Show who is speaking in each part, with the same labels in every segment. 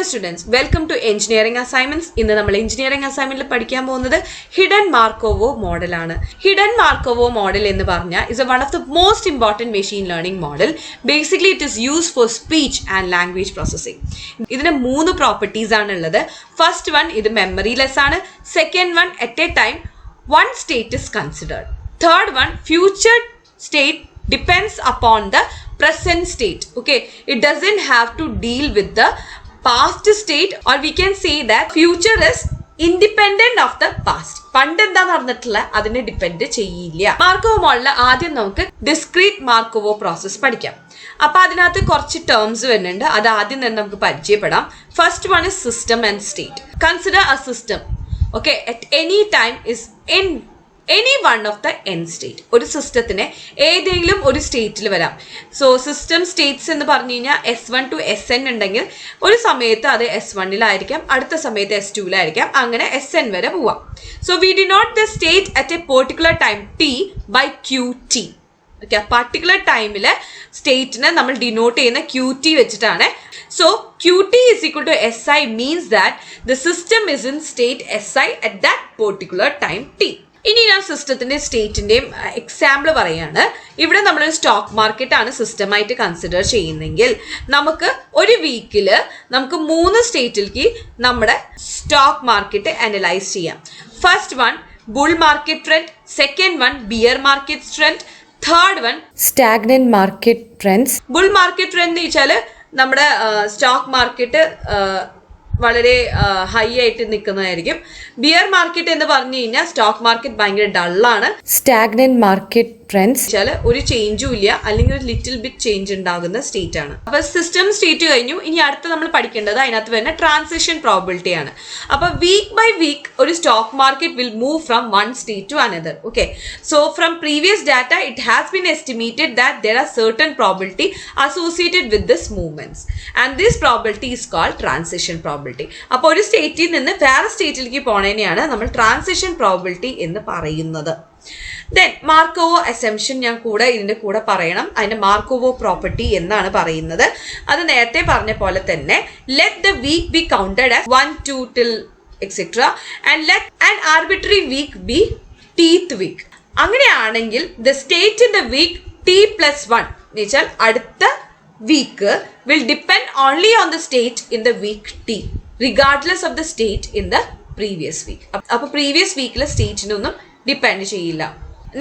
Speaker 1: students, welcome to engineering assignments. ഇന്ന് നമ്മൾ engineering assignment പഠിക്കാൻ പോകുന്നത് Hidden Markov Model ആണ്. Hidden Markov Model എന്ന് പറഞ്ഞാൽ is one of the most important machine learning model. Basically it is used for speech and language processing. ഇതിന് 3 properties ആണ് ഉള്ളത്. First one ഇത് memoryless ആണ്. Second one at a time one state is considered. Third one future state depends upon the present state. Okay, it doesn't have to deal with the past state, or we can say that future is independent of the past. പണ്ട് എന്താ നടന്നിട്ടില്ല അതിനെ depend ചെയ്യില്ല. മാർക്കോവോ മോഡലിൽ ആദ്യം നമുക്ക് discrete മാർക്കോവോ process പഠിക്കാം. അപ്പൊ അതിനകത്ത് കുറച്ച് ടേംസ് വരുന്നുണ്ട്. അത് ആദ്യം തന്നെ നമുക്ക് പരിചയപ്പെടാം. First one is system and state. Consider A system. Okay, at any time is in any one of the N state. ഒരു സിസ്റ്റത്തിന് ഏതെങ്കിലും ഒരു സ്റ്റേറ്റിൽ വരാം. സോ സിസ്റ്റം സ്റ്റേറ്റ്സ് എന്ന് പറഞ്ഞു കഴിഞ്ഞാൽ S1 to SN ഉണ്ടെങ്കിൽ ഒരു സമയത്ത് അത് S1-ലായിരിക്കാം, അടുത്ത സമയത്ത് S2-ലായിരിക്കാം, അങ്ങനെ SN വരെ പോവാം. So we denote the state at a particular time T by QT. Okay, particular ടൈമിൽ സ്റ്റേറ്റിനെ നമ്മൾ ഡിനോട്ട് ചെയ്യുന്ന QT വെച്ചിട്ടാണ്. So QT is equal to SI means that the system is in state SI at that particular time T. ഇനി ഞാൻ സിസ്റ്റത്തിന്റെ സ്റ്റേറ്റിന്റെയും example പറയാണ്. ഇവിടെ നമ്മളൊരു സ്റ്റോക്ക് മാർക്കറ്റ് ആണ് സിസ്റ്റമായിട്ട് കൺസിഡർ ചെയ്യുന്നെങ്കിൽ നമുക്ക് ഒരു വീക്കില് നമുക്ക് 3 സ്റ്റേറ്റിലേക്ക് നമ്മുടെ സ്റ്റോക്ക് മാർക്കറ്റ് അനലൈസ് ചെയ്യാം. First one bull market trend, second one bear market trend, third one
Speaker 2: stagnant market trends.
Speaker 1: Bull market trend എന്ന് വെച്ചാൽ നമ്മുടെ സ്റ്റോക്ക് മാർക്കറ്റ് വളരെ ഹൈ ആയിട്ട് നിൽക്കുന്നതായിരിക്കും. ബിയർ മാർക്കറ്റ് എന്ന് പറഞ്ഞു കഴിഞ്ഞാൽ സ്റ്റോക്ക് മാർക്കറ്റ് ഭയങ്കര ഡള്ളാണ്.
Speaker 2: സ്റ്റാഗ്നന്റ് മാർക്കറ്റ് ട്രെൻഡ്സ്
Speaker 1: വെച്ചാൽ ഒരു ചേഞ്ചും ഇല്ല, അല്ലെങ്കിൽ ഒരു ലിറ്റിൽ ബിറ്റ് ചേഞ്ച് ഉണ്ടാകുന്ന സ്റ്റേറ്റ് ആണ്. അപ്പൊ സിസ്റ്റം സ്റ്റേറ്റ് കഴിഞ്ഞു. ഇനി അടുത്ത് നമ്മൾ പഠിക്കേണ്ടത് അതിനകത്ത് വരുന്ന ട്രാൻസിഷൻ പ്രോബിലിറ്റി ആണ്. അപ്പൊ വീക്ക് ബൈ വീക്ക് ഒരു stock market will move from one state to another. Okay, so from previous data it has been estimated that there are certain probability associated with this movements and this probability is called transition probability. അപ്പോൾ ഒരു സ്റ്റേറ്റിൽ നിന്ന് വേറെ സ്റ്റേറ്റിലേക്ക് പോണേനെയാണ് നമ്മൾ transition probability എന്ന് പറയുന്നത്. Then മാർക്കോവോ assumption ഞാൻ ഇതിന്റെ കൂടെ പറയണം. അതിന്റെ മാർക്കോവോ പ്രോപ്പർട്ടി എന്നാണ് പറയുന്നത്. അത് നേരത്തെ പറഞ്ഞ പോലെ തന്നെ let the week be counted as 1 2 till etc and let an arbitrary week be tth week. അങ്ങനെയാണെങ്കിൽ the state in the week T+1 എന്ന് വെച്ചാൽ അടുത്ത week will depend only on the state in the week T regardless of the state in the previous week. അപ്പൊ previous വീക്കിലെ സ്റ്റേറ്റിനൊന്നും depend ചെയ്യില്ല.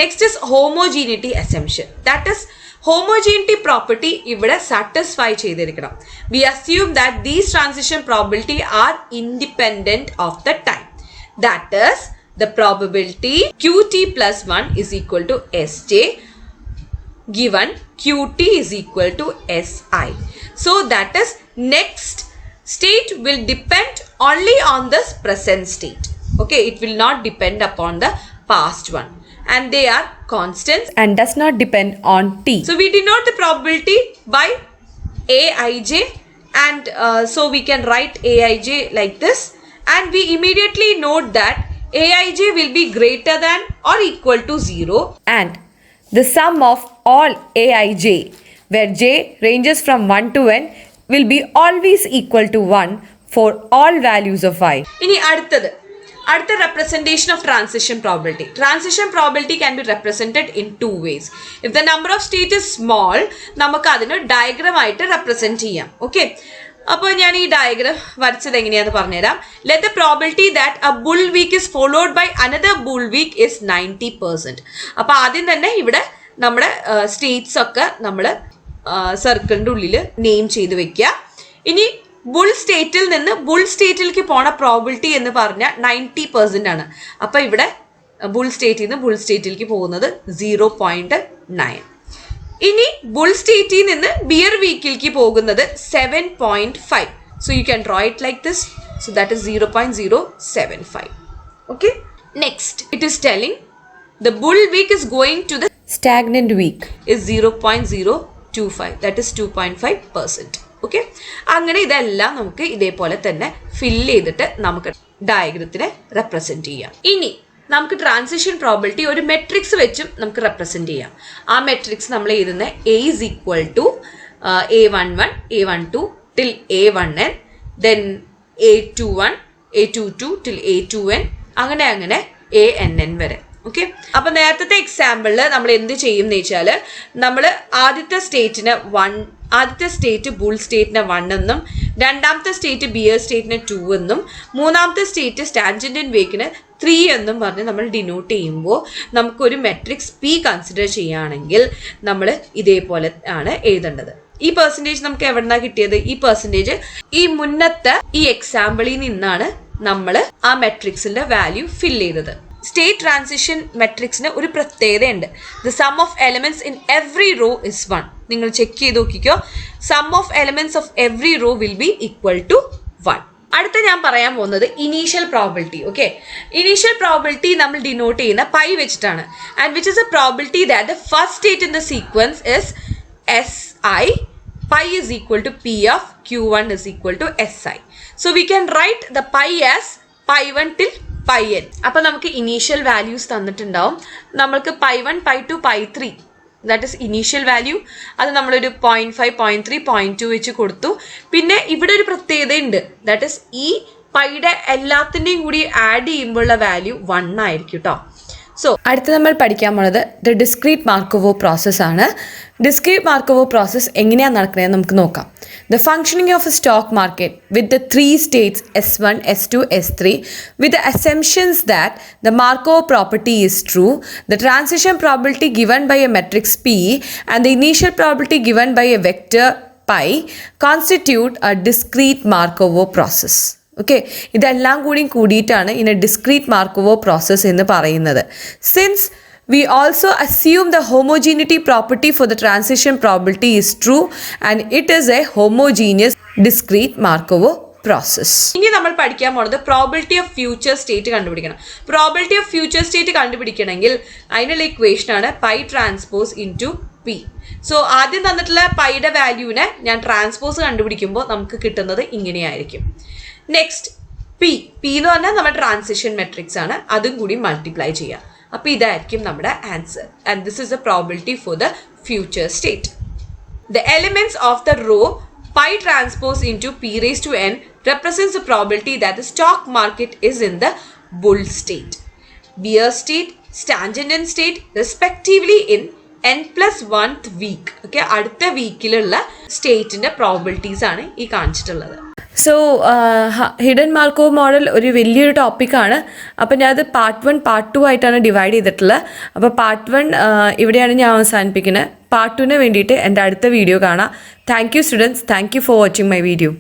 Speaker 1: Next is homogeneity assumption. That is homogeneity property ഇവിടെ satisfy ചെയ്തിരിക്കണം. We assume that these transition probability are independent of the time. That is the probability QT+1 is equal to SJ given QT is equal to SI. So that is next state will depend only on this present state. Okay, it will not depend upon the past one, and they are constants
Speaker 2: and does not depend on T.
Speaker 1: So we denote the probability by Aij, and so we can write Aij like this, and we immediately note that Aij will be greater than or equal to 0
Speaker 2: and the sum of all Aij where j ranges from 1 to n will be always equal to 1 for all values of I.
Speaker 1: ഇനി അടുത്ത representation of transition probability. Transition probability can be represented in 2 ways. If the number of state is small, നമുക്ക് അതിനെ diagram ആയിട്ട് represent ചെയ്യാം. Okay, അപ്പോൾ ഞാൻ ഈ diagram വരച്ചത് എങ്ങനെയാന്ന് പറഞ്ഞുതരാം. Let the probability that a bull week is followed by another bull week is 90%. അപ്പോൾ ആദ്യം തന്നെ ഇവിടെ നമ്മുടെ സ്റ്റേറ്റ്സ് ഒക്കെ നമ്മൾ സർക്കിളിൻ്റെ ഉള്ളിൽ നെയിം ചെയ്ത് വെക്കുക. ഇനി ബുൾ സ്റ്റേറ്റിൽ നിന്ന് ബുൾ സ്റ്റേറ്റിലേക്ക് പോണ പ്രോബിലിറ്റി എന്ന് പറഞ്ഞാൽ 90% ആണ്. അപ്പോൾ ഇവിടെ ബുൾ സ്റ്റേറ്റിൽ നിന്ന് ബുൾ സ്റ്റേറ്റിലേക്ക് പോകുന്നത് 0.9. ഇനി ബുൾ സ്റ്റേറ്റിൽ നിന്ന് ബിയർ വീക്കിലേക്ക് പോകുന്നത് 7.5. So you can draw it like this. So that is 0.075. Okay, next it is telling the bull week is going to the
Speaker 2: stagnant week
Speaker 1: is 0.025. that is 2.5%. ഓക്കെ, അങ്ങനെ ഇതെല്ലാം നമുക്ക് ഇതേപോലെ തന്നെ ഫില്ല് ചെയ്തിട്ട് നമുക്ക് ഡയഗ്രത്തിനെ റെപ്രസെന്റ് ചെയ്യാം. ഇനി നമുക്ക് ട്രാൻസിഷൻ പ്രോബിലിറ്റി ഒരു മെട്രിക്സ് വെച്ചും നമുക്ക് റെപ്രസെന്റ് ചെയ്യാം. ആ മെട്രിക്സ് നമ്മൾ എഴുതുന്നത് A is equal to A11, A12 till A1n then A21, A22 till A2n, അങ്ങനെ ANN വരെ. ഓക്കെ, അപ്പൊ നേരത്തെ എക്സാമ്പിളിൽ നമ്മൾ എന്ത് ചെയ്യും എന്ന് വെച്ചാൽ, നമ്മൾ ആദ്യത്തെ സ്റ്റേറ്റ് ബുൾ സ്റ്റേറ്റിനെ 1 എന്നും, രണ്ടാമത്തെ സ്റ്റേറ്റ് ബിയർ സ്റ്റേറ്റിനെ 2 എന്നും, മൂന്നാമത്തെ സ്റ്റേറ്റ് സ്റ്റാൻജൻറ് വേക്കിന് 3 എന്നും പറഞ്ഞ് നമ്മൾ ഡിനോട്ട് ചെയ്യുമ്പോൾ നമുക്കൊരു മെട്രിക്സ് P കൺസിഡർ ചെയ്യുകയാണെങ്കിൽ നമ്മൾ ഇതേപോലെ ആണ് എഴുതേണ്ടത്. ഈ പെർസെൻറ്റേജ് നമുക്ക് എവിടെന്നാ കിട്ടിയത്? ഈ പെർസെൻറ്റേജ് ഈ മുന്നത്തെ ഈ എക്സാമ്പിളിൽ നിന്നാണ് നമ്മൾ ആ മെട്രിക്സിന്റെ വാല്യൂ ഫിൽ ചെയ്തത്. സ്റ്റേറ്റ് ട്രാൻസിഷൻ മെട്രിക്സിന് ഒരു പ്രത്യേകതയുണ്ട്. The sum of elements in every row is 1. നിങ്ങൾ ചെക്ക് ചെയ്ത് നോക്കിക്കോ. Sum of elements of every row will be equal to 1. അടുത്ത ഞാൻ പറയാൻ പോകുന്നത് initial probability. Okay, initial probability നമ്മൾ ഡിനോട്ട് ചെയ്യുന്ന പൈ വെച്ചിട്ടാണ്. And which is a probability that the first state in the sequence is SI. Pi is equal to P of Q1 is equal to SI. So we can write the pi as pi1 till pi n. അപ്പൊ നമുക്ക് initial values തന്നിട്ടുണ്ടാവും. നമ്മൾക്ക് pi1, pi2, pi3 that is initial value. അത് നമ്മളൊരു 0.5, 0.3, 0.2 വെച്ച് കൊടുത്തു. പിന്നെ ഇവിടെ ഒരു പ്രത്യേകത ഉണ്ട്. ദാറ്റ് ഇസ് ഈ പൈയുടെ എല്ലാത്തിൻ്റെയും കൂടി ആഡ് ചെയ്യുമ്പോഴുള്ള വാല്യൂ 1 ആയിരിക്കും കേട്ടോ. സോ
Speaker 2: അടുത്ത നമ്മൾ പഠിക്കാൻ പോണത് ദ ഡിസ്ക്രീറ്റ് മാർക്കോവോ പ്രോസസ് ആണ്. ഡിസ്ക്രീറ്റ് മാർക്കോവോ പ്രോസസ് എങ്ങനെയാണ് നടക്കുന്നത് നമുക്ക് നോക്കാം. The functioning of A stock market with the 3 States S1, S2, S3 with the assumptions that the Markov property is true, the transition probability given by a matrix P and the initial probability given by a vector pi constitute a discrete Markovo process. Okay, ഇതെല്ലാം കൂടിയിട്ടാണ് in A discrete മാർക്കോവോ process എന്ന് പറയുന്നത്. Since we also assume the homogeneity property for the transition probability is true and it is a homogeneous discrete Markovo process.
Speaker 1: ഇനി നമ്മൾ പഠിക്കാൻ പോകുന്നത് probability of future state കണ്ടുപിടിക്കണം. Probability of future state കണ്ടുപിടിക്കണമെങ്കിൽ അതിനുള്ള equation ആണ് pi transpose into P. So ആദ്യം തന്നിട്ടുള്ള പൈയുടെ വാല്യൂവിനെ ഞാൻ ട്രാൻസ്പോസ് കണ്ടുപിടിക്കുമ്പോൾ നമുക്ക് കിട്ടുന്നത് ഇങ്ങനെയായിരിക്കും. നെക്സ്റ്റ് പി എന്ന് പറഞ്ഞാൽ നമ്മുടെ ട്രാൻസിഷൻ മെട്രിക്സ് ആണ്, അതും കൂടി മൾട്ടിപ്ലൈ ചെയ്യാം. അപ്പോൾ ഇതായിരിക്കും നമ്മുടെ answer. And this is the probability for the future state. The elements of the row pi transpose into p raised to n represents the probability that the stock market is in the bull state, bear state, tangent state respectively in n+1th week. Okay, അടുത്ത വീക്കിലുള്ള സ്റ്റേറ്റിന്റെ probabilities ആണ് ഈ കാണിച്ചിട്ടുള്ളത്.
Speaker 2: So hidden Markov model ഒരു വലിയൊരു ടോപ്പിക്കാണ്. അപ്പോൾ ഞാനത് പാർട്ട് 1, പാർട്ട് 2 ആയിട്ടാണ് ഡിവൈഡ് ചെയ്തിട്ടുള്ളത്. അപ്പോൾ പാർട്ട് 1 ഇവിടെയാണ് ഞാൻ അവസാനിപ്പിക്കുന്നത്. പാർട്ട് 2ന് വേണ്ടിയിട്ട് എൻ്റെ അടുത്ത വീഡിയോ കാണാം. Thank you students. Thank you for watching my video.